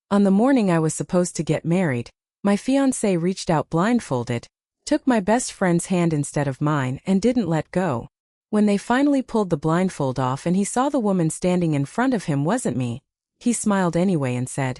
On the morning I was supposed to get married, my fiancé reached out blindfolded, took my best friend's hand instead of mine, and didn't let go. When they finally pulled the blindfold off and he saw the woman standing in front of him wasn't me, he smiled anyway and said,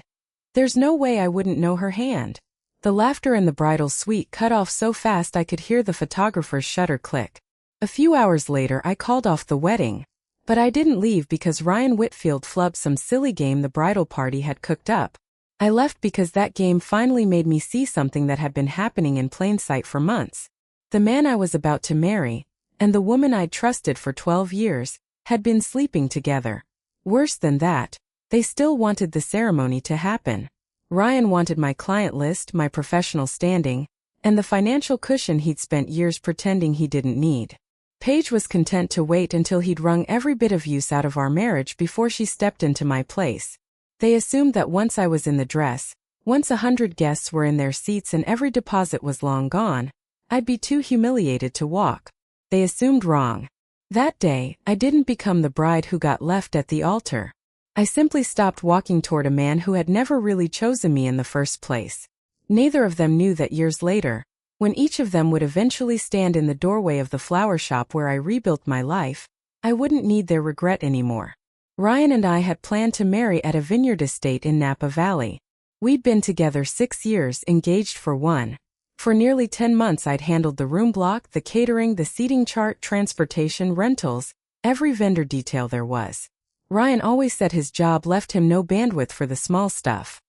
"There's no way I wouldn't know her hand." The laughter in the bridal suite cut off so fast I could hear the photographer's shutter click. A few hours later I called off the wedding. But I didn't leave because Ryan Whitfield flubbed some silly game the bridal party had cooked up. I left because that game finally made me see something that had been happening in plain sight for months. The man I was about to marry, and the woman I'd trusted for 12 years, had been sleeping together. Worse than that, they still wanted the ceremony to happen. Ryan wanted my client list, my professional standing, and the financial cushion he'd spent years pretending he didn't need. Paige was content to wait until he'd wrung every bit of use out of our marriage before she stepped into my place. They assumed that once I was in the dress, once 100 guests were in their seats and every deposit was long gone, I'd be too humiliated to walk. They assumed wrong. That day, I didn't become the bride who got left at the altar. I simply stopped walking toward a man who had never really chosen me in the first place. Neither of them knew that years later, when each of them would eventually stand in the doorway of the flower shop where I rebuilt my life, I wouldn't need their regret anymore. Ryan and I had planned to marry at a vineyard estate in Napa Valley. We'd been together 6 years, engaged for 1. For nearly 10 months I'd handled the room block, the catering, the seating chart, transportation, rentals, every vendor detail there was. Ryan always said his job left him no bandwidth for the small stuff.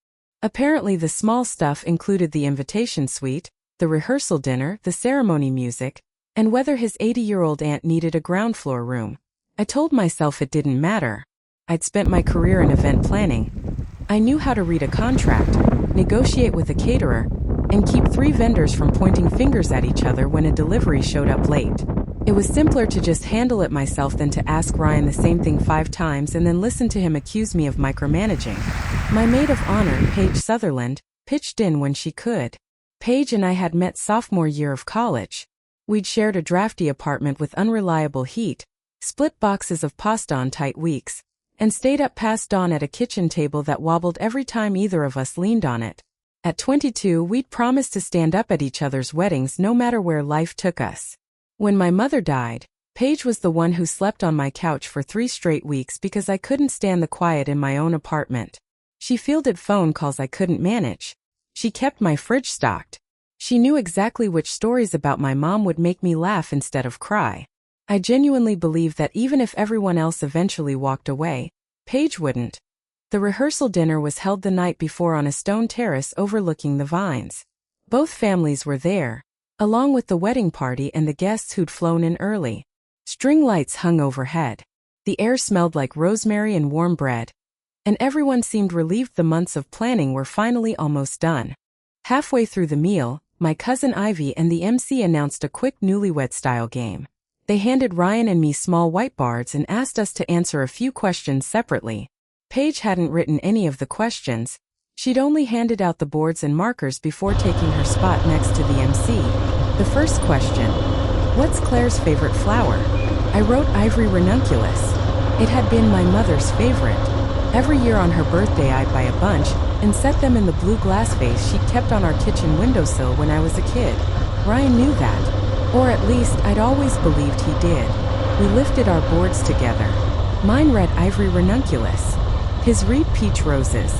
Apparently the small stuff included the invitation suite, the rehearsal dinner, the ceremony music, and whether his 80-year-old aunt needed a ground floor room. I told myself it didn't matter. I'd spent my career in event planning. I knew how to read a contract, negotiate with a caterer, and keep 3 vendors from pointing fingers at each other when a delivery showed up late. It was simpler to just handle it myself than to ask Ryan the same thing 5 times and then listen to him accuse me of micromanaging. My maid of honor, Paige Sutherland, pitched in when she could. Paige and I had met sophomore year of college. We'd shared a drafty apartment with unreliable heat, split boxes of pasta on tight weeks, and stayed up past dawn at a kitchen table that wobbled every time either of us leaned on it. At 22, we'd promised to stand up at each other's weddings no matter where life took us. When my mother died, Paige was the one who slept on my couch for 3 straight weeks because I couldn't stand the quiet in my own apartment. She fielded phone calls I couldn't manage. She kept my fridge stocked. She knew exactly which stories about my mom would make me laugh instead of cry. I genuinely believe that even if everyone else eventually walked away, Paige wouldn't. The rehearsal dinner was held the night before on a stone terrace overlooking the vines. Both families were there, along with the wedding party and the guests who'd flown in early. String lights hung overhead. The air smelled like rosemary and warm bread. And everyone seemed relieved the months of planning were finally almost done. Halfway through the meal, my cousin Ivy and the MC announced a quick newlywed-style game. They handed Ryan and me small whiteboards and asked us to answer a few questions separately. Paige hadn't written any of the questions. She'd only handed out the boards and markers before taking her spot next to the MC. The first question: what's Claire's favorite flower? I wrote ivory ranunculus. It had been my mother's favorite. Every year on her birthday I'd buy a bunch and set them in the blue glass vase she'd kept on our kitchen windowsill when I was a kid. Ryan knew that. Or at least I'd always believed he did. We lifted our boards together. Mine read ivory ranunculus. His read peach roses.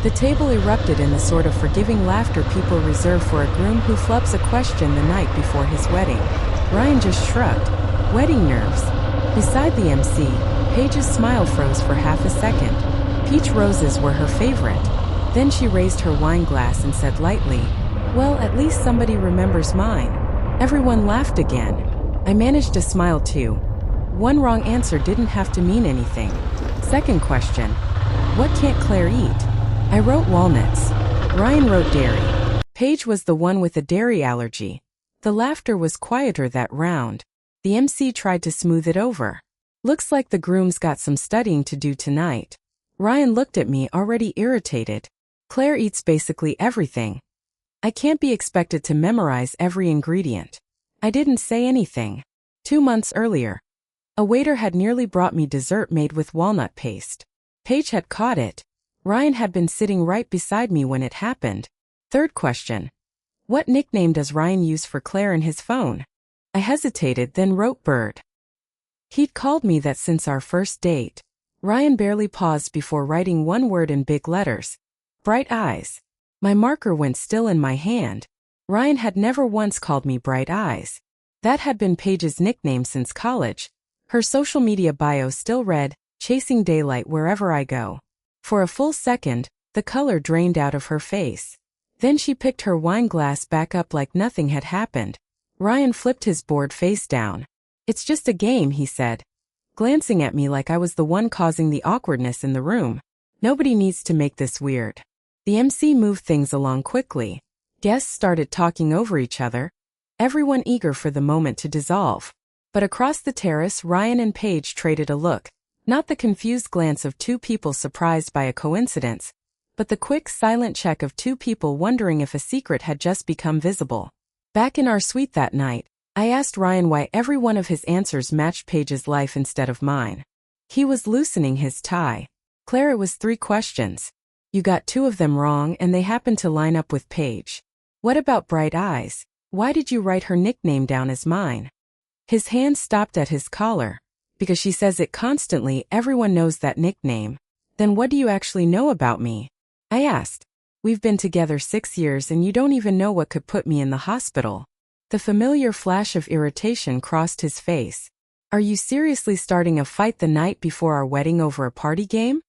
The table erupted in the sort of forgiving laughter people reserve for a groom who flubs a question the night before his wedding. Ryan just shrugged. Wedding nerves. Beside the MC, Paige's smile froze for half a second. Peach roses were her favorite. Then she raised her wine glass and said lightly, "Well, at least somebody remembers mine." Everyone laughed again. I managed to smile too. One wrong answer didn't have to mean anything. Second question: what can't Claire eat? I wrote walnuts. Ryan wrote dairy. Paige was the one with a dairy allergy. The laughter was quieter that round. The MC tried to smooth it over. "Looks like the groom's got some studying to do tonight." Ryan looked at me, already irritated. "Claire eats basically everything. I can't be expected to memorize every ingredient." I didn't say anything. 2 months earlier, a waiter had nearly brought me dessert made with walnut paste. Paige had caught it. Ryan had been sitting right beside me when it happened. Third question. What nickname does Ryan use for Claire in his phone? I hesitated, then wrote Bird. He'd called me that since our first date. Ryan barely paused before writing one word in big letters. Bright eyes. My marker went still in my hand. Ryan had never once called me Bright Eyes. That had been Paige's nickname since college. Her social media bio still read, Chasing Daylight Wherever I Go. For a full second, the color drained out of her face. Then she picked her wine glass back up like nothing had happened. Ryan flipped his board face down. It's just a game, he said, glancing at me like I was the one causing the awkwardness in the room. Nobody needs to make this weird. The MC moved things along quickly. Guests started talking over each other, everyone eager for the moment to dissolve. But across the terrace, Ryan and Paige traded a look, not the confused glance of two people surprised by a coincidence, but the quick, silent check of two people wondering if a secret had just become visible. Back in our suite that night, I asked Ryan why every one of his answers matched Paige's life instead of mine. He was loosening his tie. Claire, it was 3 questions. You got 2 of them wrong and they happened to line up with Paige. What about Bright Eyes? Why did you write her nickname down as mine? His hand stopped at his collar. Because she says it constantly, everyone knows that nickname. Then what do you actually know about me? I asked. We've been together 6 years and you don't even know what could put me in the hospital. The familiar flash of irritation crossed his face. Are you seriously starting a fight the night before our wedding over a party game?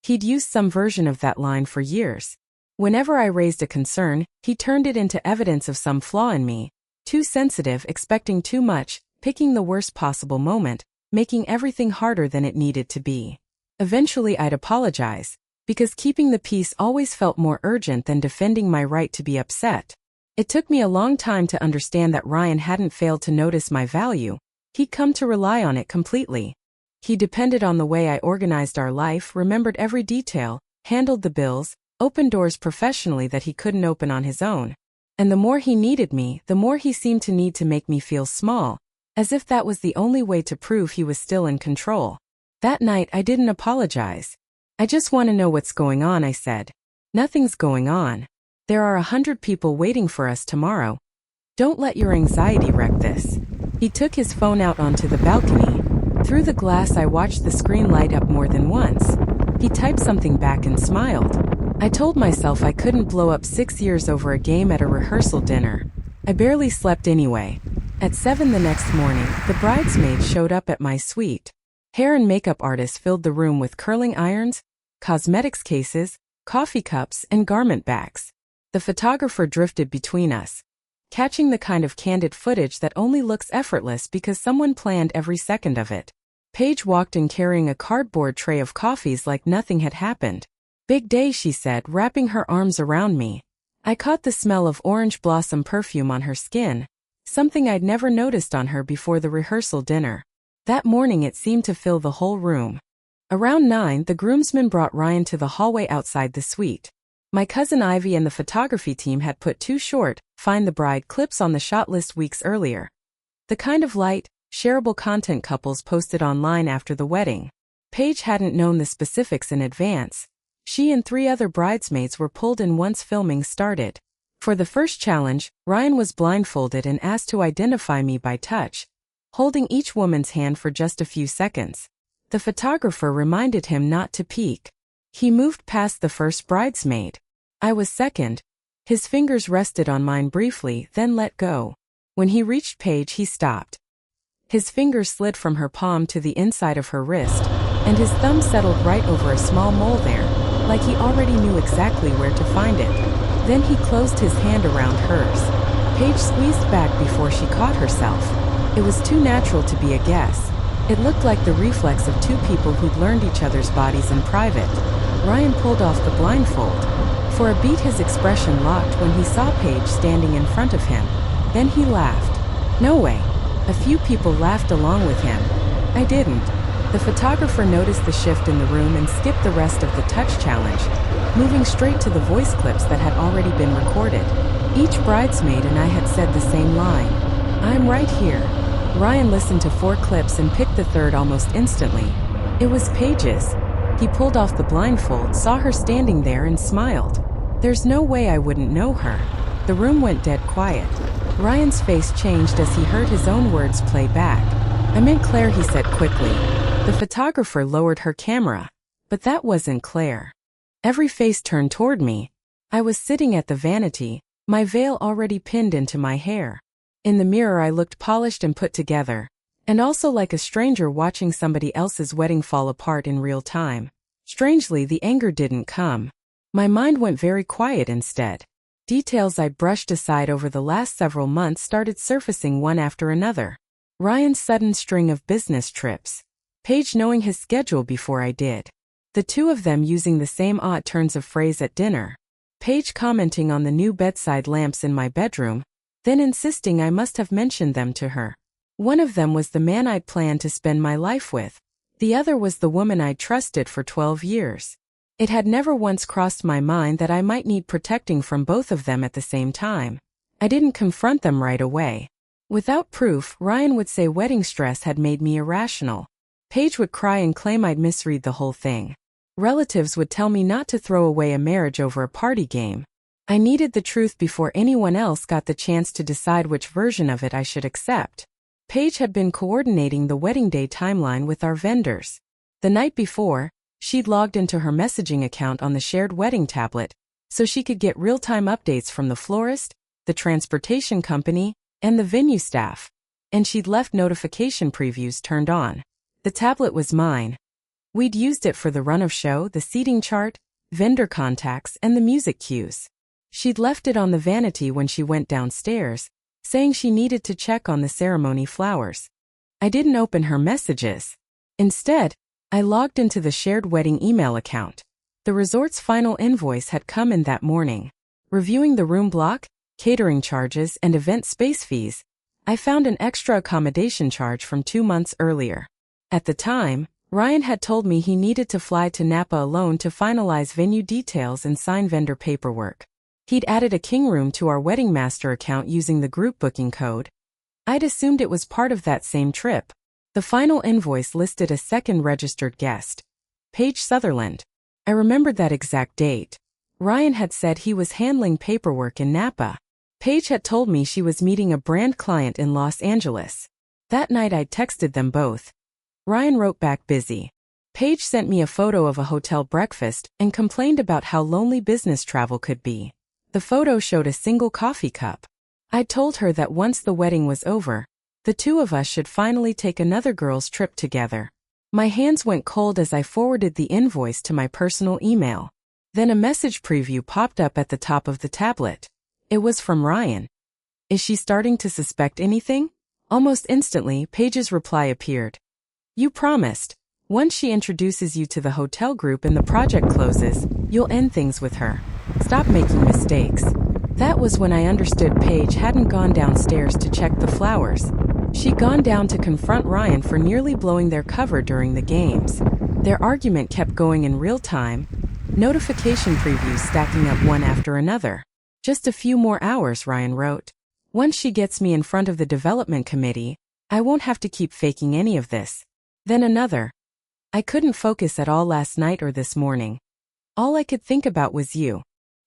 He'd used some version of that line for years. Whenever I raised a concern, he turned it into evidence of some flaw in me. Too sensitive, expecting too much, picking the worst possible moment, making everything harder than it needed to be. Eventually I'd apologize, because keeping the peace always felt more urgent than defending my right to be upset. It took me a long time to understand that Ryan hadn't failed to notice my value. He'd come to rely on it completely. He depended on the way I organized our life, remembered every detail, handled the bills, opened doors professionally that he couldn't open on his own. And the more he needed me, the more he seemed to need to make me feel small, as if that was the only way to prove he was still in control. That night I didn't apologize. I just want to know what's going on, I said. Nothing's going on. There are 100 people waiting for us tomorrow. Don't let your anxiety wreck this. He took his phone out onto the balcony. Through the glass I watched the screen light up more than once. He typed something back and smiled. I told myself I couldn't blow up 6 years over a game at a rehearsal dinner. I barely slept anyway. At 7 the next morning, the bridesmaids showed up at my suite. Hair and makeup artists filled the room with curling irons, cosmetics cases, coffee cups, and garment bags. The photographer drifted between us, catching the kind of candid footage that only looks effortless because someone planned every second of it. Paige walked in carrying a cardboard tray of coffees like nothing had happened. Big day, she said, wrapping her arms around me. I caught the smell of orange blossom perfume on her skin, something I'd never noticed on her before the rehearsal dinner. That morning it seemed to fill the whole room. Around 9, the groomsmen brought Ryan to the hallway outside the suite. My cousin Ivy and the photography team had put 2 short, Find the Bride clips on the shot list weeks earlier. The kind of light, shareable content couples posted online after the wedding. Paige hadn't known the specifics in advance. She and 3 other bridesmaids were pulled in once filming started. For the first challenge, Ryan was blindfolded and asked to identify me by touch, holding each woman's hand for just a few seconds. The photographer reminded him not to peek. He moved past the first bridesmaid. I was second. His fingers rested on mine briefly, then let go. When he reached Paige, he stopped. His fingers slid from her palm to the inside of her wrist, and his thumb settled right over a small mole there, like he already knew exactly where to find it. Then he closed his hand around hers. Paige squeezed back before she caught herself. It was too natural to be a guess. It looked like the reflex of 2 people who'd learned each other's bodies in private. Ryan pulled off the blindfold. For a beat his expression locked when he saw Paige standing in front of him. Then he laughed. No way. A few people laughed along with him. I didn't. The photographer noticed the shift in the room and skipped the rest of the touch challenge, moving straight to the voice clips that had already been recorded. Each bridesmaid and I had said the same line. I'm right here. Ryan listened to 4 clips and picked the third almost instantly. It was Paige's. He pulled off the blindfold, saw her standing there, and smiled. There's no way I wouldn't know her. The room went dead quiet. Ryan's face changed as he heard his own words play back. "I meant Claire," he said quickly. The photographer lowered her camera. But that wasn't Claire. Every face turned toward me. I was sitting at the vanity, my veil already pinned into my hair. In the mirror I looked polished and put together, and also like a stranger watching somebody else's wedding fall apart in real time. Strangely, the anger didn't come. My mind went very quiet instead. Details I'd brushed aside over the last several months started surfacing one after another. Ryan's sudden string of business trips. Paige knowing his schedule before I did. The two of them using the same odd turns of phrase at dinner. Paige commenting on the new bedside lamps in my bedroom, then insisting I must have mentioned them to her. One of them was the man I'd planned to spend my life with. The other was the woman I'd trusted for 12 years. It had never once crossed my mind that I might need protecting from both of them at the same time. I didn't confront them right away. Without proof, Ryan would say wedding stress had made me irrational. Paige would cry and claim I'd misread the whole thing. Relatives would tell me not to throw away a marriage over a party game. I needed the truth before anyone else got the chance to decide which version of it I should accept. Paige had been coordinating the wedding day timeline with our vendors. The night before, she'd logged into her messaging account on the shared wedding tablet, so she could get real-time updates from the florist, the transportation company, and the venue staff. And she'd left notification previews turned on. The tablet was mine. We'd used it for the run of show, the seating chart, vendor contacts, and the music cues. She'd left it on the vanity when she went downstairs, saying she needed to check on the ceremony flowers. I didn't open her messages. Instead, I logged into the shared wedding email account. The resort's final invoice had come in that morning. Reviewing the room block, catering charges, and event space fees, I found an extra accommodation charge from 2 months earlier. At the time, Ryan had told me he needed to fly to Napa alone to finalize venue details and sign vendor paperwork. He'd added a king room to our wedding master account using the group booking code. I'd assumed it was part of that same trip. The final invoice listed a second registered guest, Paige Sutherland. I remembered that exact date. Ryan had said he was handling paperwork in Napa. Paige had told me she was meeting a brand client in Los Angeles. That night I'd texted them both. Ryan wrote back busy. Paige sent me a photo of a hotel breakfast and complained about how lonely business travel could be. The photo showed a single coffee cup. I told her that once the wedding was over, the two of us should finally take another girls' trip together. My hands went cold as I forwarded the invoice to my personal email. Then a message preview popped up at the top of the tablet. It was from Ryan. "Is she starting to suspect anything?" Almost instantly, Paige's reply appeared. "You promised. Once she introduces you to the hotel group and the project closes, you'll end things with her. Stop making mistakes." That was when I understood Paige hadn't gone downstairs to check the flowers. She'd gone down to confront Ryan for nearly blowing their cover during the games. Their argument kept going in real time, notification previews stacking up one after another. "Just a few more hours," Ryan wrote. "Once she gets me in front of the development committee, I won't have to keep faking any of this." Then another. "I couldn't focus at all last night or this morning. All I could think about was you."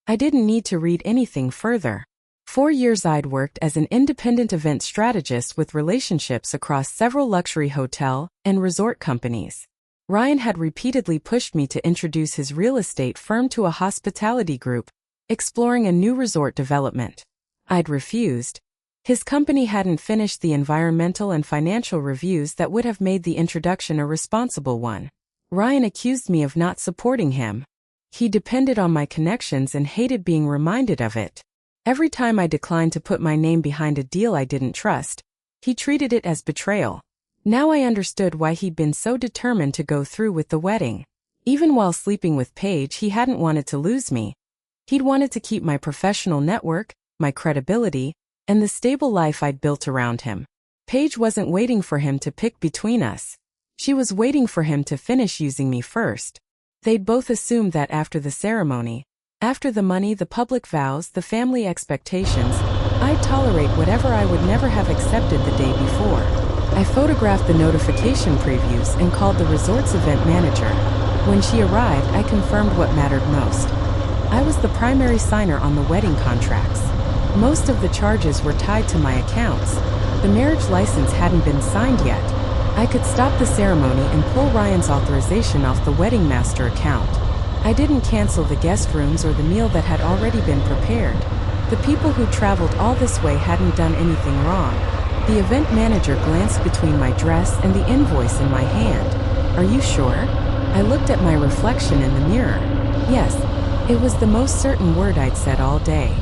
I didn't need to read anything further. 4 years I'd worked as an independent event strategist with relationships across several luxury hotel and resort companies. Ryan had repeatedly pushed me to introduce his real estate firm to a hospitality group, exploring a new resort development. I'd refused. His company hadn't finished the environmental and financial reviews that would have made the introduction a responsible one. Ryan accused me of not supporting him. He depended on my connections and hated being reminded of it. Every time I declined to put my name behind a deal I didn't trust, he treated it as betrayal. Now I understood why he'd been so determined to go through with the wedding. Even while sleeping with Paige, he hadn't wanted to lose me. He'd wanted to keep my professional network, my credibility, and the stable life I'd built around him. Paige wasn't waiting for him to pick between us. She was waiting for him to finish using me first. They'd both assumed that after the ceremony, after the money, the public vows, the family expectations, I'd tolerate whatever I would never have accepted the day before. I photographed the notification previews and called the resort's event manager. When she arrived, I confirmed what mattered most. I was the primary signer on the wedding contracts. Most of the charges were tied to my accounts. The marriage license hadn't been signed yet. I could stop the ceremony and pull Ryan's authorization off the wedding master account. I didn't cancel the guest rooms or the meal that had already been prepared. The people who traveled all this way hadn't done anything wrong. The event manager glanced between my dress and the invoice in my hand. "Are you sure?" I looked at my reflection in the mirror. Yes, it was the most certain word I'd said all day.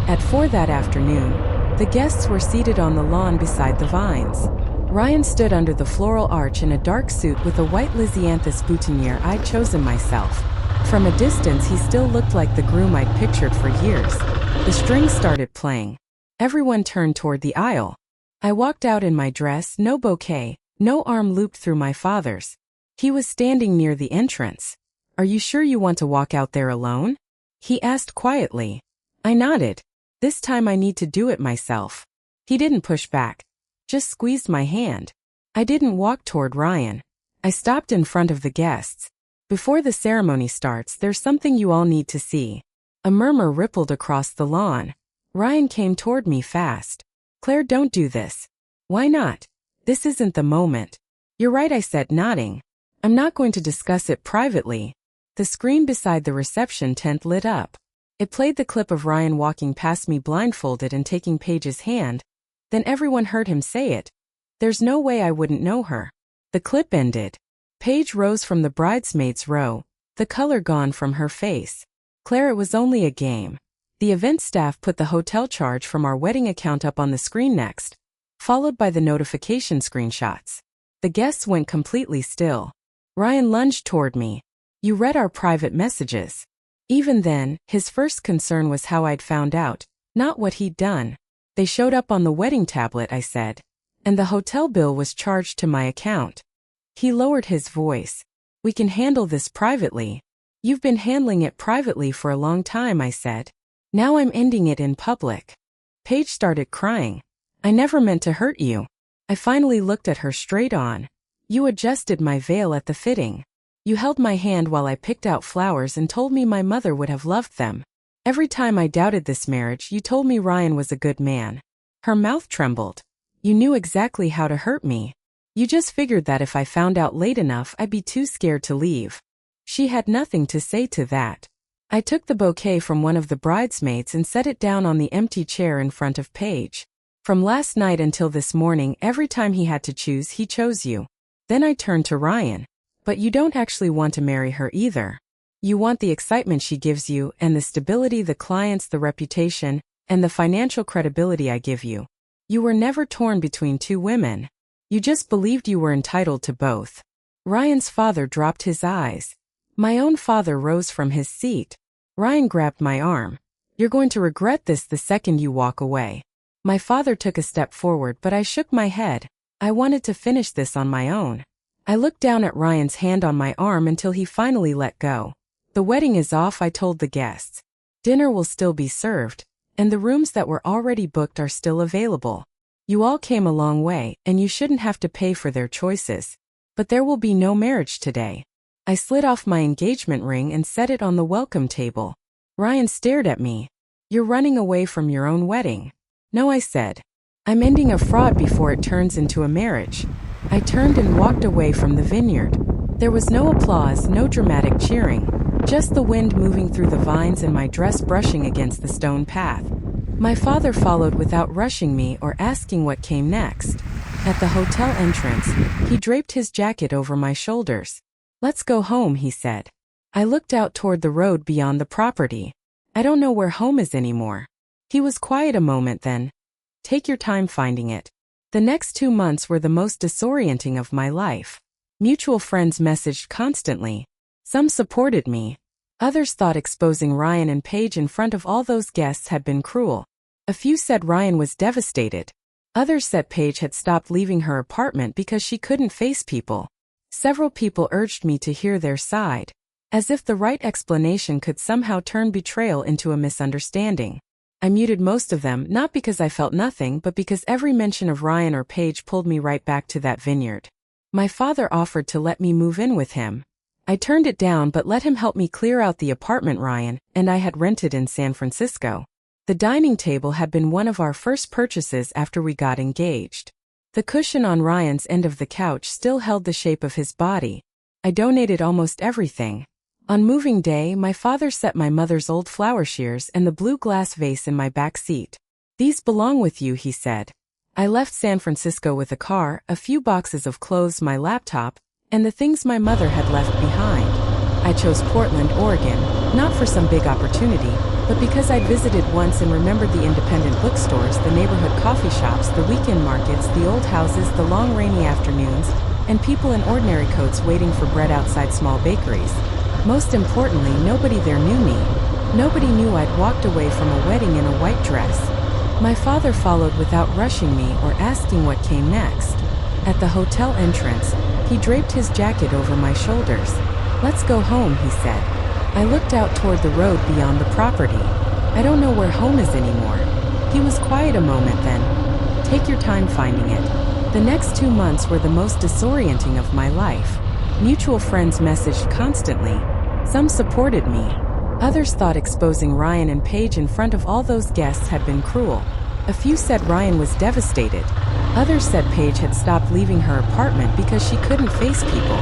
At 4 that afternoon, the guests were seated on the lawn beside the vines. Ryan stood under the floral arch in a dark suit with a white Lysianthus boutonniere I'd chosen myself. From a distance, he still looked like the groom I'd pictured for years. The strings started playing. Everyone turned toward the aisle. I walked out in my dress, no bouquet, no arm looped through my father's. He was standing near the entrance. "Are you sure you want to walk out there alone?" he asked quietly. I nodded. This time I need to do it myself. He didn't push back, just squeezed my hand. I didn't walk toward Ryan. I stopped in front of the guests. "Before the ceremony starts, there's something you all need to see." A murmur rippled across the lawn. Ryan came toward me fast. "Claire, don't do this." "Why not?" "This isn't the moment." "You're right," I said, nodding. "I'm not going to discuss it privately." The screen beside the reception tent lit up. It played the clip of Ryan walking past me blindfolded and taking Paige's hand. Then everyone heard him say it. "There's no way I wouldn't know her." The clip ended. Paige rose from the bridesmaids' row, the color gone from her face. "Claire, it was only a game." The event staff put the hotel charge from our wedding account up on the screen next, followed by the notification screenshots. The guests went completely still. Ryan lunged toward me. "You read our private messages." Even then, his first concern was how I'd found out, not what he'd done. "They showed up on the wedding tablet," I said. "And the hotel bill was charged to my account." He lowered his voice. "We can handle this privately." "You've been handling it privately for a long time," I said. "Now I'm ending it in public." Paige started crying. "I never meant to hurt you." I finally looked at her straight on. "You adjusted my veil at the fitting. You held my hand while I picked out flowers and told me my mother would have loved them. Every time I doubted this marriage, you told me Ryan was a good man." Her mouth trembled. "You knew exactly how to hurt me. You just figured that if I found out late enough, I'd be too scared to leave." She had nothing to say to that. I took the bouquet from one of the bridesmaids and set it down on the empty chair in front of Paige. "From last night until this morning, every time he had to choose, he chose you." Then I turned to Ryan. "But you don't actually want to marry her either. You want the excitement she gives you, and the stability, the clients, the reputation, and the financial credibility I give you. You were never torn between two women. You just believed you were entitled to both." Ryan's father dropped his eyes. My own father rose from his seat. Ryan grabbed my arm. "You're going to regret this the second you walk away." My father took a step forward, but I shook my head. I wanted to finish this on my own. I looked down at Ryan's hand on my arm until he finally let go. "The wedding is off," I told the guests. "Dinner will still be served, and the rooms that were already booked are still available. You all came a long way, and you shouldn't have to pay for their choices. But there will be no marriage today." I slid off my engagement ring and set it on the welcome table. Ryan stared at me. "You're running away from your own wedding." "No," I said. "I'm ending a fraud before it turns into a marriage." I turned and walked away from the vineyard. There was no applause, no dramatic cheering, just the wind moving through the vines and my dress brushing against the stone path. My father followed without rushing me or asking what came next. At the hotel entrance, he draped his jacket over my shoulders. "Let's go home," he said. I looked out toward the road beyond the property. "I don't know where home is anymore." He was quiet a moment, then, "Take your time finding it." The next 2 months were the most disorienting of my life. Mutual friends messaged constantly. Some supported me. Others thought exposing Ryan and Paige in front of all those guests had been cruel. A few said Ryan was devastated. Others said Paige had stopped leaving her apartment because she couldn't face people. Several people urged me to hear their side, as if the right explanation could somehow turn betrayal into a misunderstanding. I muted most of them, not because I felt nothing, but because every mention of Ryan or Paige pulled me right back to that vineyard. My father offered to let me move in with him. I turned it down but let him help me clear out the apartment Ryan and I had rented in San Francisco. The dining table had been one of our first purchases after we got engaged. The cushion on Ryan's end of the couch still held the shape of his body. I donated almost everything. On moving day, my father set my mother's old flower shears and the blue glass vase in my back seat. "These belong with you," he said. I left San Francisco with a car, a few boxes of clothes, my laptop, and the things my mother had left behind. I chose Portland, Oregon, not for some big opportunity, but because I'd visited once and remembered the independent bookstores, the neighborhood coffee shops, the weekend markets, the old houses, the long rainy afternoons, and people in ordinary coats waiting for bread outside small bakeries. Most importantly, nobody there knew me. Nobody knew I'd walked away from a wedding in a white dress. My father followed without rushing me or asking what came next. At the hotel entrance, he draped his jacket over my shoulders. "Let's go home," he said. I looked out toward the road beyond the property. "I don't know where home is anymore." He was quiet a moment, then, "Take your time finding it." The next 2 months were the most disorienting of my life. Mutual friends messaged constantly. Some supported me. Others thought exposing Ryan and Paige in front of all those guests had been cruel. A few said Ryan was devastated. Others said Paige had stopped leaving her apartment because she couldn't face people.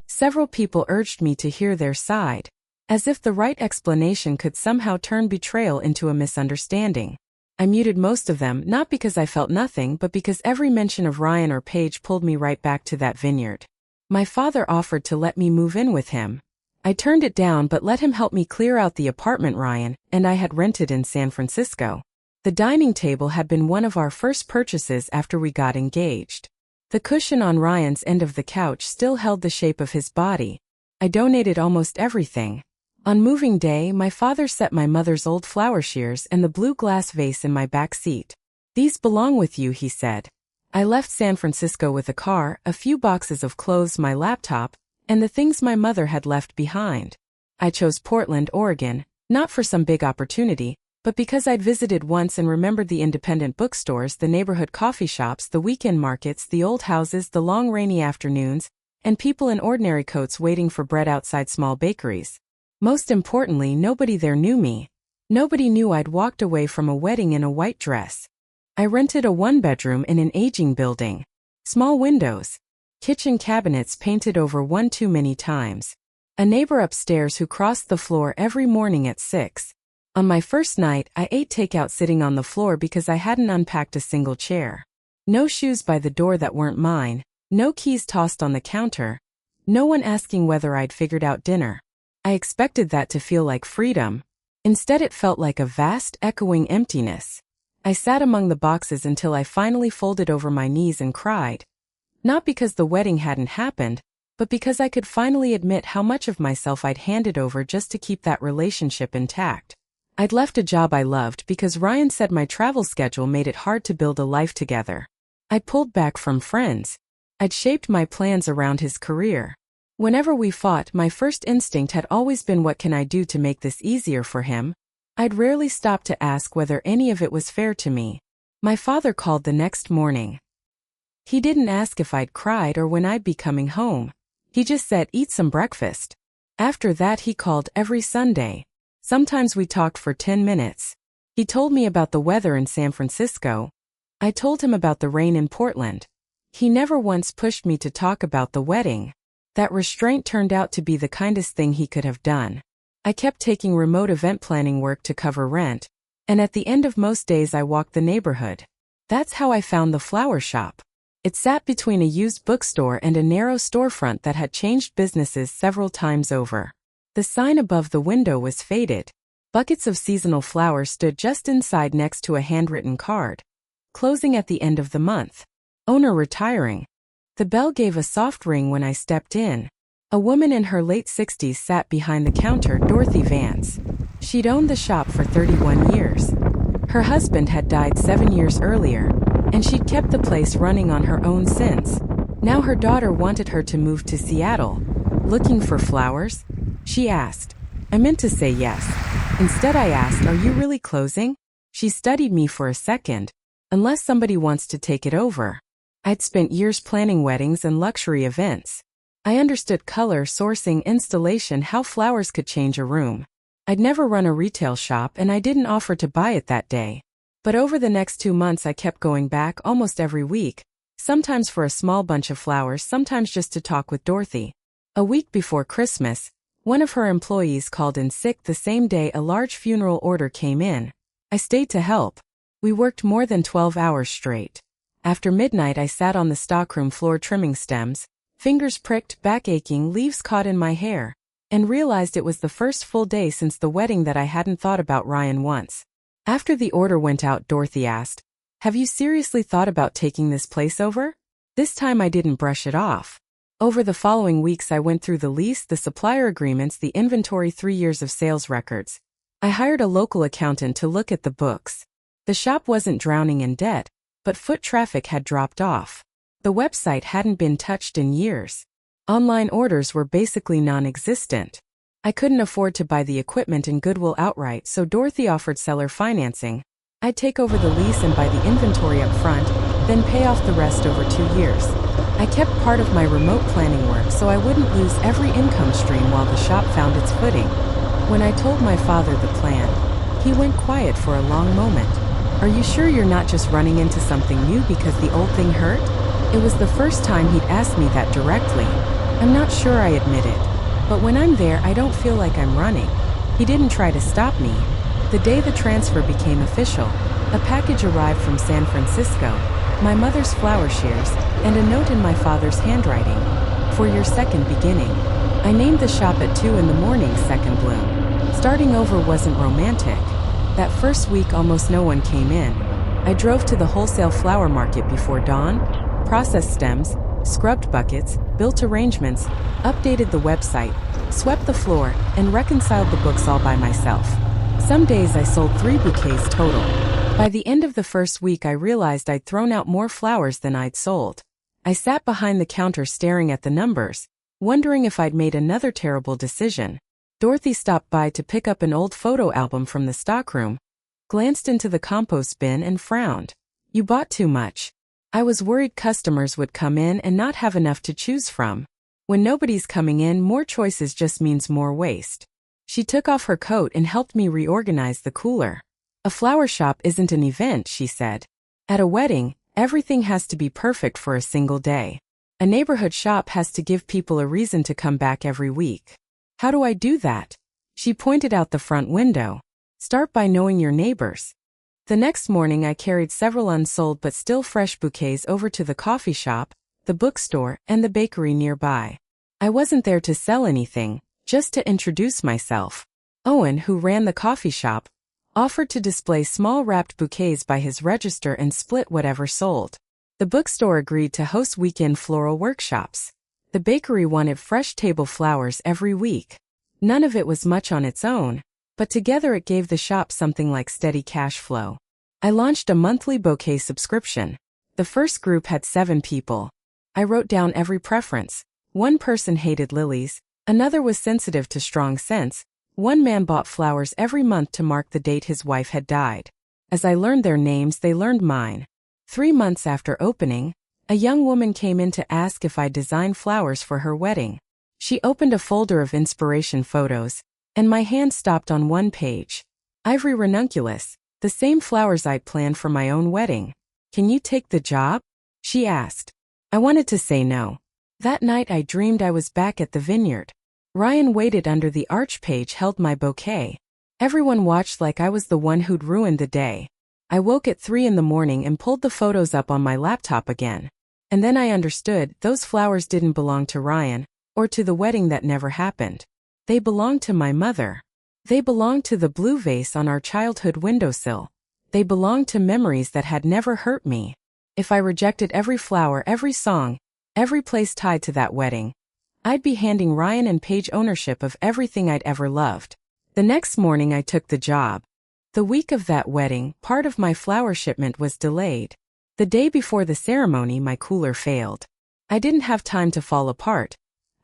Several people urged me to hear their side, as if the right explanation could somehow turn betrayal into a misunderstanding. I muted most of them, not because I felt nothing, but because every mention of Ryan or Paige pulled me right back to that vineyard. My father offered to let me move in with him. I turned it down but let him help me clear out the apartment Ryan and I had rented in San Francisco. The dining table had been one of our first purchases after we got engaged. The cushion on Ryan's end of the couch still held the shape of his body. I donated almost everything. On moving day, my father set my mother's old flower shears and the blue glass vase in my back seat. "These belong with you," he said. I left San Francisco with a car, a few boxes of clothes, my laptop, and the things my mother had left behind. I chose Portland, Oregon, not for some big opportunity, but because I'd visited once and remembered the independent bookstores, the neighborhood coffee shops, the weekend markets, the old houses, the long rainy afternoons, and people in ordinary coats waiting for bread outside small bakeries. Most importantly, nobody there knew me. Nobody knew I'd walked away from a wedding in a white dress. I rented a one-bedroom in an aging building. Small windows. Kitchen cabinets painted over one too many times. A neighbor upstairs who crossed the floor every morning at 6. On my first night, I ate takeout sitting on the floor because I hadn't unpacked a single chair. No shoes by the door that weren't mine, no keys tossed on the counter, no one asking whether I'd figured out dinner. I expected that to feel like freedom. Instead, it felt like a vast, echoing emptiness. I sat among the boxes until I finally folded over my knees and cried. Not because the wedding hadn't happened, but because I could finally admit how much of myself I'd handed over just to keep that relationship intact. I'd left a job I loved because Ryan said my travel schedule made it hard to build a life together. I'd pulled back from friends. I'd shaped my plans around his career. Whenever we fought, my first instinct had always been, what can I do to make this easier for him? I'd rarely stopped to ask whether any of it was fair to me. My father called the next morning. He didn't ask if I'd cried or when I'd be coming home. He just said, "Eat some breakfast." After that, he called every Sunday. Sometimes we talked for 10 minutes. He told me about the weather in San Francisco. I told him about the rain in Portland. He never once pushed me to talk about the wedding. That restraint turned out to be the kindest thing he could have done. I kept taking remote event planning work to cover rent, and at the end of most days I walked the neighborhood. That's how I found the flower shop. It sat between a used bookstore and a narrow storefront that had changed businesses several times over. The sign above the window was faded. Buckets of seasonal flowers stood just inside next to a handwritten card. Closing at the end of the month. Owner retiring. The bell gave a soft ring when I stepped in. A woman in her late 60s sat behind the counter, Dorothy Vance. She'd owned the shop for 31 years. Her husband had died 7 years earlier, and she'd kept the place running on her own since. Now her daughter wanted her to move to Seattle. "Looking for flowers?" she asked. I meant to say yes. Instead, I asked, "Are you really closing?" She studied me for a second. "Unless somebody wants to take it over." I'd spent years planning weddings and luxury events. I understood color, sourcing, installation, how flowers could change a room. I'd never run a retail shop and I didn't offer to buy it that day. But over the next 2 months I kept going back almost every week, sometimes for a small bunch of flowers, sometimes just to talk with Dorothy. A week before Christmas, one of her employees called in sick. The same day a large funeral order came in. I stayed to help. We worked more than 12 hours straight. After midnight I sat on the stockroom floor trimming stems, fingers pricked, back aching, leaves caught in my hair, and realized it was the first full day since the wedding that I hadn't thought about Ryan once. After the order went out, Dorothy asked, "Have you seriously thought about taking this place over?" This time I didn't brush it off. Over the following weeks I went through the lease, the supplier agreements, the inventory, 3 years of sales records. I hired a local accountant to look at the books. The shop wasn't drowning in debt, but foot traffic had dropped off. The website hadn't been touched in years. Online orders were basically non-existent. I couldn't afford to buy the equipment and goodwill outright, so Dorothy offered seller financing. I'd take over the lease and buy the inventory up front, then pay off the rest over 2 years. I kept part of my remote planning work so I wouldn't lose every income stream while the shop found its footing. When I told my father the plan, he went quiet for a long moment. "Are you sure you're not just running into something new because the old thing hurt?" It was the first time he'd asked me that directly. "I'm not sure," I admitted. "But when I'm there, I don't feel like I'm running." He didn't try to stop me. The day the transfer became official, a package arrived from San Francisco, my mother's flower shears, and a note in my father's handwriting. "For your second beginning." I named the shop at 2 in the morning Second Bloom. Starting over wasn't romantic. That first week almost no one came in. I drove to the wholesale flower market before dawn, processed stems, scrubbed buckets, built arrangements, updated the website, swept the floor, and reconciled the books all by myself. Some days I sold 3 bouquets total. By the end of the first week I realized I'd thrown out more flowers than I'd sold. I sat behind the counter staring at the numbers, wondering if I'd made another terrible decision. Dorothy stopped by to pick up an old photo album from the stockroom, glanced into the compost bin and frowned. "You bought too much." I was worried customers would come in and not have enough to choose from. When nobody's coming in, more choices just means more waste. She took off her coat and helped me reorganize the cooler. "A flower shop isn't an event," she said. "At a wedding, everything has to be perfect for a single day. A neighborhood shop has to give people a reason to come back every week." "How do I do that?" She pointed out the front window. "Start by knowing your neighbors." The next morning I carried several unsold but still fresh bouquets over to the coffee shop, the bookstore, and the bakery nearby. I wasn't there to sell anything, just to introduce myself. Owen, who ran the coffee shop, offered to display small wrapped bouquets by his register and split whatever sold. The bookstore agreed to host weekend floral workshops. The bakery wanted fresh table flowers every week. None of it was much on its own, but together it gave the shop something like steady cash flow. I launched a monthly bouquet subscription. The first group had 7 people. I wrote down every preference. One person hated lilies, another was sensitive to strong scents, one man bought flowers every month to mark the date his wife had died. As I learned their names, they learned mine. 3 months after opening, a young woman came in to ask if I'd design flowers for her wedding. She opened a folder of inspiration photos, and my hand stopped on one page. "Ivory ranunculus, the same flowers I'd planned for my own wedding. Can you take the job?" she asked. I wanted to say no. That night I dreamed I was back at the vineyard. Ryan waited under the arch page, held my bouquet. Everyone watched like I was the one who'd ruined the day. I woke at 3 in the morning and pulled the photos up on my laptop again. And then I understood, those flowers didn't belong to Ryan, or to the wedding that never happened. They belonged to my mother. They belonged to the blue vase on our childhood windowsill. They belonged to memories that had never hurt me. If I rejected every flower, every song, every place tied to that wedding, I'd be handing Ryan and Paige ownership of everything I'd ever loved. The next morning I took the job. The week of that wedding, part of my flower shipment was delayed. The day before the ceremony, my cooler failed. I didn't have time to fall apart.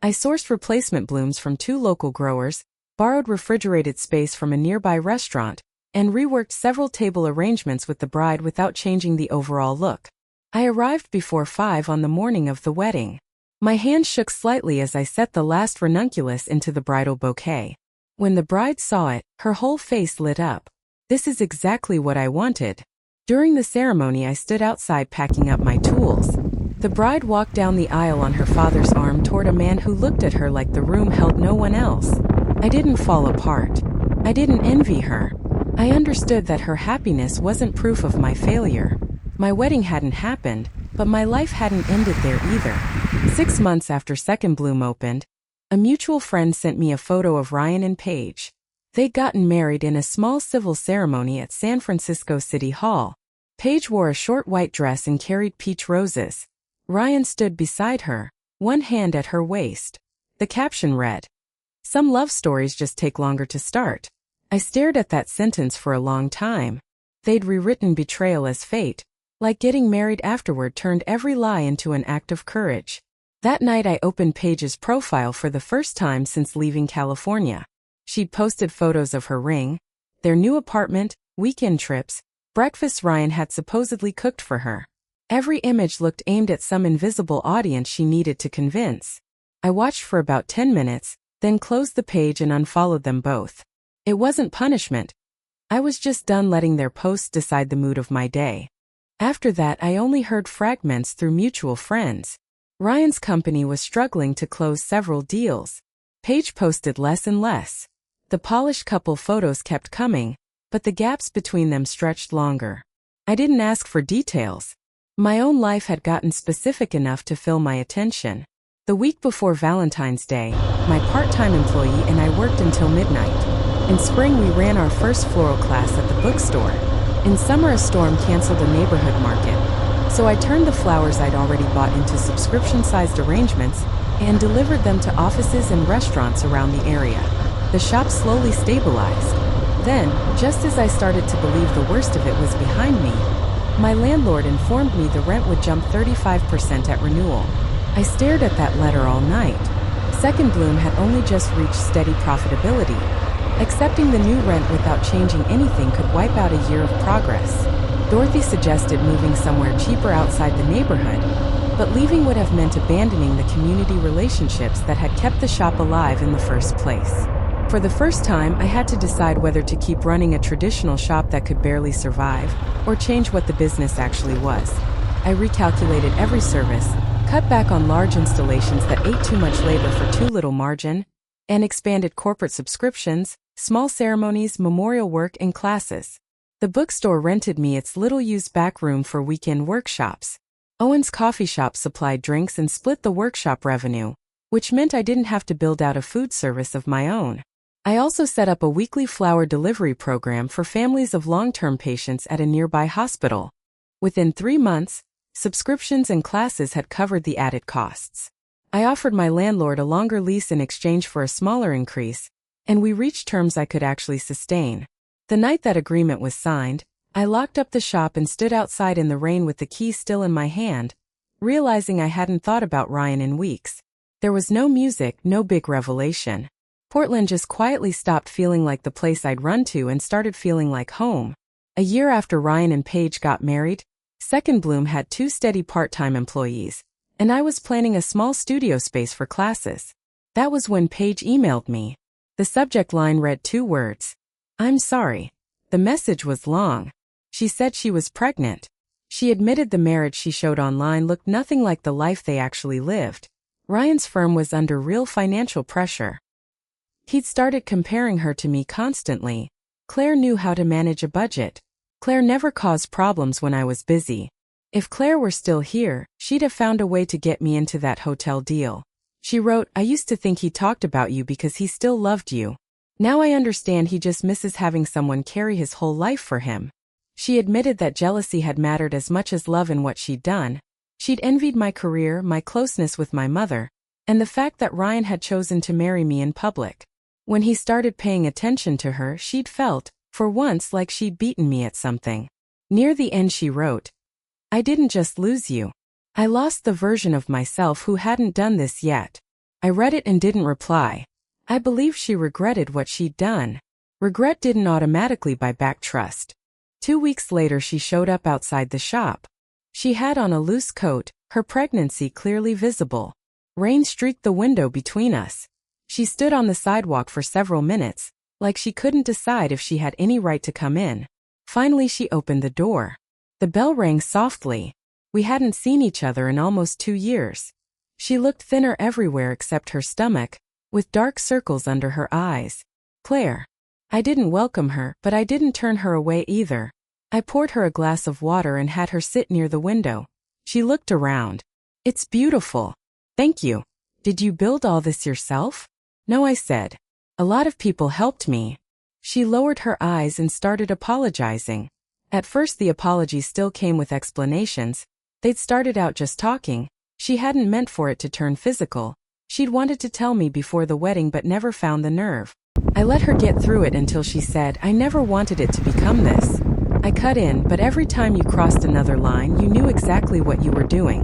I sourced replacement blooms from 2 local growers, borrowed refrigerated space from a nearby restaurant, and reworked several table arrangements with the bride without changing the overall look. I arrived before 5 on the morning of the wedding. My hand shook slightly as I set the last ranunculus into the bridal bouquet. When the bride saw it, her whole face lit up. This is exactly what I wanted. During the ceremony, I stood outside packing up my tools. The bride walked down the aisle on her father's arm toward a man who looked at her like the room held no one else. I didn't fall apart. I didn't envy her. I understood that her happiness wasn't proof of my failure. My wedding hadn't happened, but my life hadn't ended there either. 6 months after Second Bloom opened, a mutual friend sent me a photo of Ryan and Paige. They'd gotten married in a small civil ceremony at San Francisco City Hall. Paige wore a short white dress and carried peach roses. Ryan stood beside her, one hand at her waist. The caption read, "Some love stories just take longer to start." I stared at that sentence for a long time. They'd rewritten betrayal as fate, like getting married afterward turned every lie into an act of courage. That night I opened Paige's profile for the first time since leaving California. She'd posted photos of her ring, their new apartment, weekend trips, breakfasts Ryan had supposedly cooked for her. Every image looked aimed at some invisible audience she needed to convince. I watched for about 10 minutes, then closed the page and unfollowed them both. It wasn't punishment. I was just done letting their posts decide the mood of my day. After that, I only heard fragments through mutual friends. Ryan's company was struggling to close several deals. Paige posted less and less. The polished couple photos kept coming, but the gaps between them stretched longer. I didn't ask for details. My own life had gotten specific enough to fill my attention. The week before Valentine's Day, my part-time employee and I worked until midnight. In spring, we ran our first floral class at the bookstore. In summer, a storm canceled a neighborhood market. So I turned the flowers I'd already bought into subscription-sized arrangements and delivered them to offices and restaurants around the area. The shop slowly stabilized. Then, just as I started to believe the worst of it was behind me, my landlord informed me the rent would jump 35% at renewal. I stared at that letter all night. Second Bloom had only just reached steady profitability. Accepting the new rent without changing anything could wipe out a year of progress. Dorothy suggested moving somewhere cheaper outside the neighborhood, but leaving would have meant abandoning the community relationships that had kept the shop alive in the first place. For the first time, I had to decide whether to keep running a traditional shop that could barely survive, or change what the business actually was. I recalculated every service, cut back on large installations that ate too much labor for too little margin, and expanded corporate subscriptions, small ceremonies, memorial work, and classes. The bookstore rented me its little-used back room for weekend workshops. Owen's coffee shop supplied drinks and split the workshop revenue, which meant I didn't have to build out a food service of my own. I also set up a weekly flower delivery program for families of long-term patients at a nearby hospital. Within 3 months, subscriptions and classes had covered the added costs. I offered my landlord a longer lease in exchange for a smaller increase, and we reached terms I could actually sustain. The night that agreement was signed, I locked up the shop and stood outside in the rain with the key still in my hand, realizing I hadn't thought about Ryan in weeks. There was no music, no big revelation. Portland just quietly stopped feeling like the place I'd run to and started feeling like home. A year after Ryan and Paige got married, Second Bloom had 2 steady part-time employees, and I was planning a small studio space for classes. That was when Paige emailed me. The subject line read 2 words. "I'm sorry." The message was long. She said she was pregnant. She admitted the marriage she showed online looked nothing like the life they actually lived. Ryan's firm was under real financial pressure. He'd started comparing her to me constantly. Claire knew how to manage a budget. Claire never caused problems when I was busy. If Claire were still here, she'd have found a way to get me into that hotel deal. She wrote, "I used to think he talked about you because he still loved you. Now I understand he just misses having someone carry his whole life for him." She admitted that jealousy had mattered as much as love in what she'd done. She'd envied my career, my closeness with my mother, and the fact that Ryan had chosen to marry me in public. When he started paying attention to her, she'd felt, for once, like she'd beaten me at something. Near the end she wrote, "I didn't just lose you. I lost the version of myself who hadn't done this yet." I read it and didn't reply. I believe she regretted what she'd done. Regret didn't automatically buy back trust. 2 weeks later she showed up outside the shop. She had on a loose coat, her pregnancy clearly visible. Rain streaked the window between us. She stood on the sidewalk for several minutes, like she couldn't decide if she had any right to come in. Finally she opened the door. The bell rang softly. We hadn't seen each other in almost 2 years. She looked thinner everywhere except her stomach, with dark circles under her eyes. Claire. I didn't welcome her, but I didn't turn her away either. I poured her a glass of water and had her sit near the window. She looked around. It's beautiful. Thank you. Did you build all this yourself? No, I said. A lot of people helped me. She lowered her eyes and started apologizing. At first the apology still came with explanations. They'd started out just talking. She hadn't meant for it to turn physical. She'd wanted to tell me before the wedding but never found the nerve. I let her get through it until she said, I never wanted it to become this. I cut in, but every time you crossed another line you knew exactly what you were doing.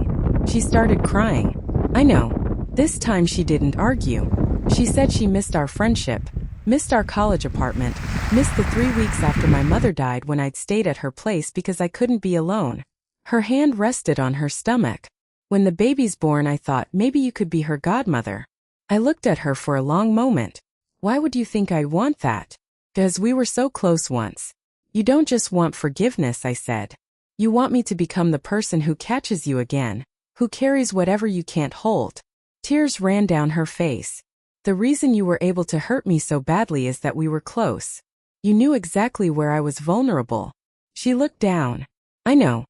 She started crying. I know. This time she didn't argue. She said she missed our friendship, missed our college apartment, missed the 3 weeks after my mother died when I'd stayed at her place because I couldn't be alone. Her hand rested on her stomach. When the baby's born I thought maybe you could be her godmother. I looked at her for a long moment. Why would you think I'd want that? Because we were so close once. You don't just want forgiveness, I said. You want me to become the person who catches you again, who carries whatever you can't hold. Tears ran down her face. The reason you were able to hurt me so badly is that we were close. You knew exactly where I was vulnerable. She looked down. I know.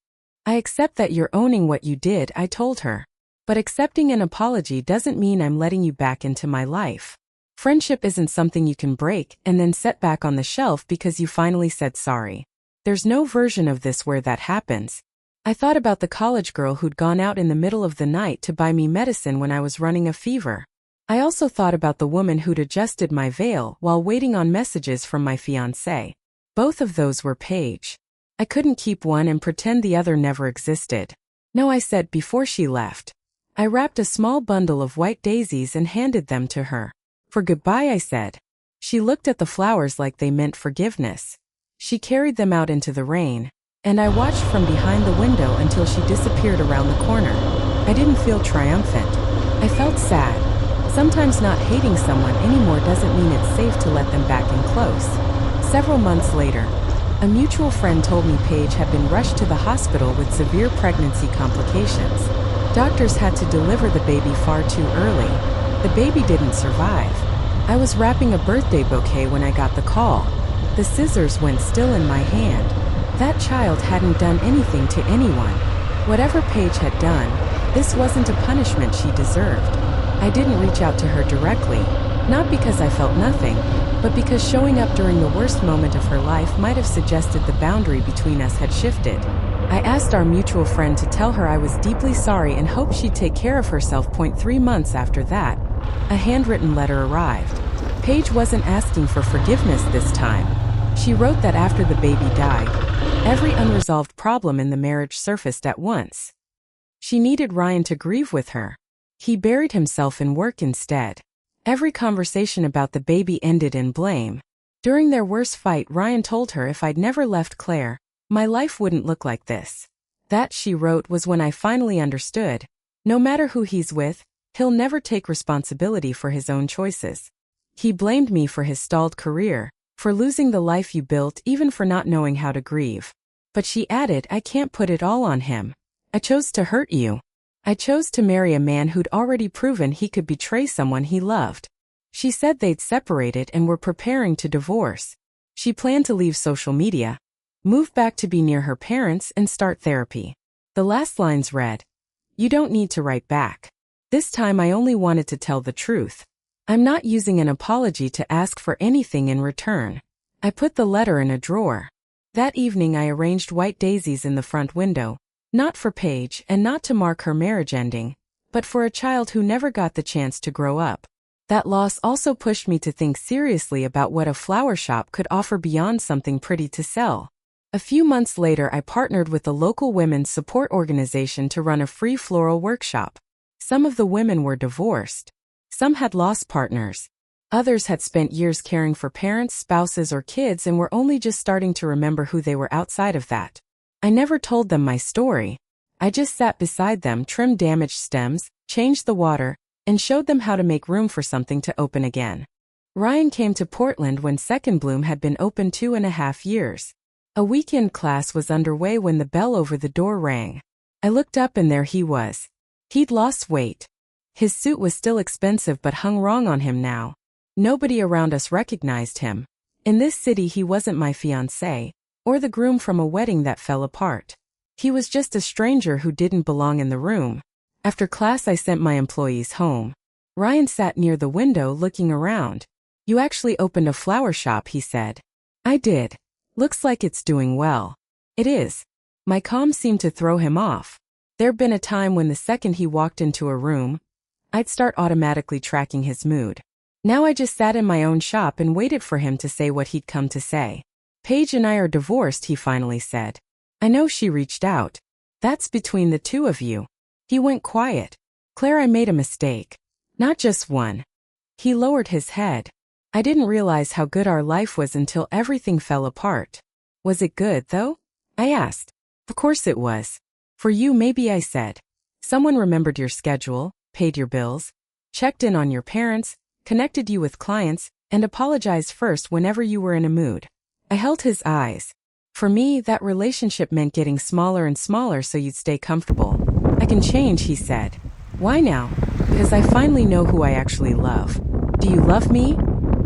I accept that you're owning what you did, I told her. But accepting an apology doesn't mean I'm letting you back into my life. Friendship isn't something you can break and then set back on the shelf because you finally said sorry. There's no version of this where that happens. I thought about the college girl who'd gone out in the middle of the night to buy me medicine when I was running a fever. I also thought about the woman who'd adjusted my veil while waiting on messages from my fiancé. Both of those were Paige. I couldn't keep one and pretend the other never existed. No, I said before she left. I wrapped a small bundle of white daisies and handed them to her. For goodbye, I said. She looked at the flowers like they meant forgiveness. She carried them out into the rain, and I watched from behind the window until she disappeared around the corner. I didn't feel triumphant. I felt sad. Sometimes not hating someone anymore doesn't mean it's safe to let them back in close. Several months later, a mutual friend told me Paige had been rushed to the hospital with severe pregnancy complications. Doctors had to deliver the baby far too early. The baby didn't survive. I was wrapping a birthday bouquet when I got the call. The scissors went still in my hand. That child hadn't done anything to anyone. Whatever Paige had done, this wasn't a punishment she deserved. I didn't reach out to her directly, not because I felt nothing, but because showing up during the worst moment of her life might have suggested the boundary between us had shifted. I asked our mutual friend to tell her I was deeply sorry and hoped she'd take care of herself. 3 months after that, a handwritten letter arrived. Paige wasn't asking for forgiveness this time. She wrote that after the baby died, every unresolved problem in the marriage surfaced at once. She needed Ryan to grieve with her. He buried himself in work instead. Every conversation about the baby ended in blame. During their worst fight, Ryan told her if I'd never left Claire, my life wouldn't look like this. That, she wrote, was when I finally understood. No matter who he's with, he'll never take responsibility for his own choices. He blamed me for his stalled career, for losing the life you built, even for not knowing how to grieve. But she added, I can't put it all on him. I chose to hurt you. I chose to marry a man who'd already proven he could betray someone he loved. She said they'd separated and were preparing to divorce. She planned to leave social media, move back to be near her parents, and start therapy. The last lines read, You don't need to write back. This time I only wanted to tell the truth. I'm not using an apology to ask for anything in return. I put the letter in a drawer. That evening I arranged white daisies in the front window, not for Paige and not to mark her marriage ending, but for a child who never got the chance to grow up. That loss also pushed me to think seriously about what a flower shop could offer beyond something pretty to sell. A few months later I partnered with a local women's support organization to run a free floral workshop. Some of the women were divorced. Some had lost partners. Others had spent years caring for parents, spouses, or kids and were only just starting to remember who they were outside of that. I never told them my story. I just sat beside them, trimmed damaged stems, changed the water, and showed them how to make room for something to open again. Ryan came to Portland when Second Bloom had been open 2.5 years. A weekend class was underway when the bell over the door rang. I looked up and there he was. He'd lost weight. His suit was still expensive but hung wrong on him now. Nobody around us recognized him. In this city he wasn't my fiancé, or the groom from a wedding that fell apart. He was just a stranger who didn't belong in the room. After class I sent my employees home. Ryan sat near the window looking around. "You actually opened a flower shop," he said. "I did. Looks like it's doing well." "It is." My calm seemed to throw him off. There'd been a time when the second he walked into a room, I'd start automatically tracking his mood. Now I just sat in my own shop and waited for him to say what he'd come to say. "Paige and I are divorced," he finally said. "I know she reached out. That's between the two of you." He went quiet. "Claire, I made a mistake. Not just one." He lowered his head. "I didn't realize how good our life was until everything fell apart." "Was it good, though?" I asked. "Of course it was. For you, maybe," I said. "Someone remembered your schedule, paid your bills, checked in on your parents, connected you with clients, and apologized first whenever you were in a mood." I held his eyes. "For me, that relationship meant getting smaller and smaller so you'd stay comfortable." "I can change," he said. "Why now?" "Because I finally know who I actually love." "Do you love me?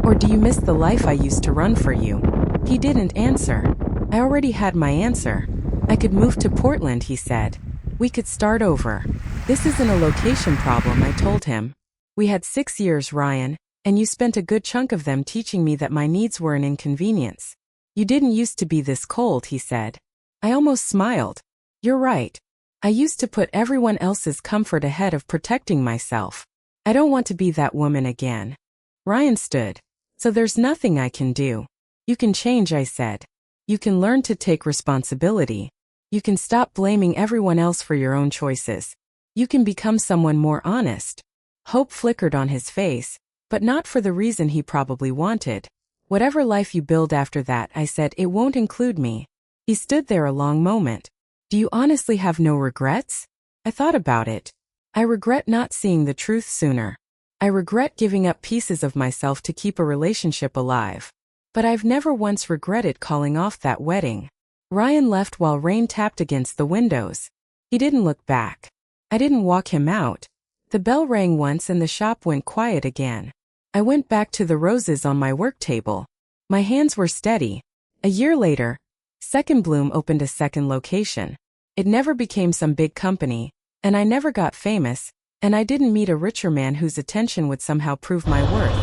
Or do you miss the life I used to run for you?" He didn't answer. I already had my answer. "I could move to Portland," he said. "We could start over." "This isn't a location problem," I told him. "We had 6 years, Ryan, and you spent a good chunk of them teaching me that my needs were an inconvenience." "You didn't used to be this cold," he said. I almost smiled. "You're right. I used to put everyone else's comfort ahead of protecting myself. I don't want to be that woman again." Ryan stood. "So there's nothing I can do." "You can change," I said. "You can learn to take responsibility. You can stop blaming everyone else for your own choices. You can become someone more honest." Hope flickered on his face, but not for the reason he probably wanted. "Whatever life you build after that," I said, "it won't include me." He stood there a long moment. "Do you honestly have no regrets?" I thought about it. "I regret not seeing the truth sooner. I regret giving up pieces of myself to keep a relationship alive. But I've never once regretted calling off that wedding." Ryan left while rain tapped against the windows. He didn't look back. I didn't walk him out. The bell rang once and the shop went quiet again. I went back to the roses on my work table. My hands were steady. A year later, Second Bloom opened a second location. It never became some big company, and I never got famous, and I didn't meet a richer man whose attention would somehow prove my worth.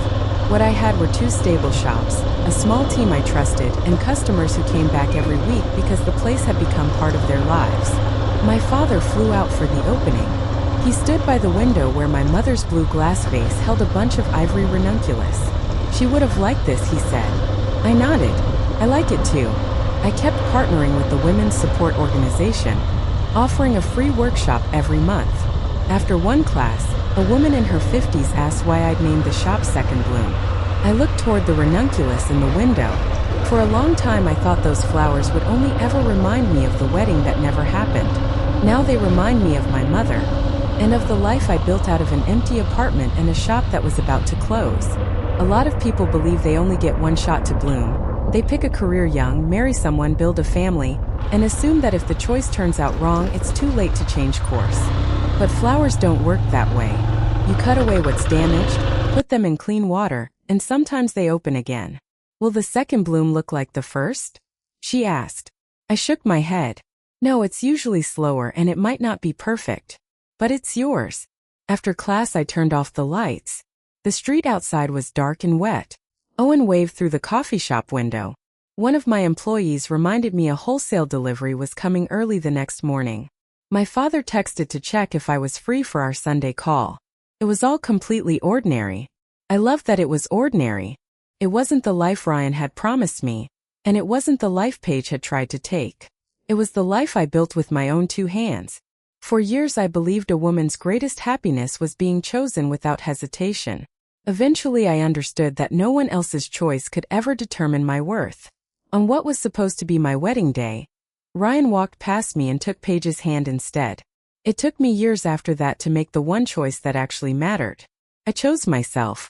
What I had were 2 stable shops, a small team I trusted, and customers who came back every week because the place had become part of their lives. My father flew out for the opening. He stood by the window where my mother's blue glass vase held a bunch of ivory ranunculus. "She would have liked this," he said. I nodded. "I like it too." I kept partnering with the Women's Support Organization, offering a free workshop every month. After one class, a woman in her 50s asked why I'd named the shop Second Bloom. I looked toward the ranunculus in the window. For a long time I thought those flowers would only ever remind me of the wedding that never happened. Now they remind me of my mother, and of the life I built out of an empty apartment and a shop that was about to close. A lot of people believe they only get one shot to bloom. They pick a career young, marry someone, build a family, and assume that if the choice turns out wrong, it's too late to change course. But flowers don't work that way. You cut away what's damaged, put them in clean water, and sometimes they open again. "Will the second bloom look like the first?" she asked. I shook my head. "No, it's usually slower and it might not be perfect. But it's yours." After class I turned off the lights. The street outside was dark and wet. Owen waved through the coffee shop window. One of my employees reminded me a wholesale delivery was coming early the next morning. My father texted to check if I was free for our Sunday call. It was all completely ordinary. I loved that it was ordinary. It wasn't the life Ryan had promised me, and it wasn't the life Paige had tried to take. It was the life I built with my own 2 hands. For years I believed a woman's greatest happiness was being chosen without hesitation. Eventually I understood that no one else's choice could ever determine my worth. On what was supposed to be my wedding day, Ryan walked past me and took Paige's hand instead. It took me years after that to make the one choice that actually mattered. I chose myself.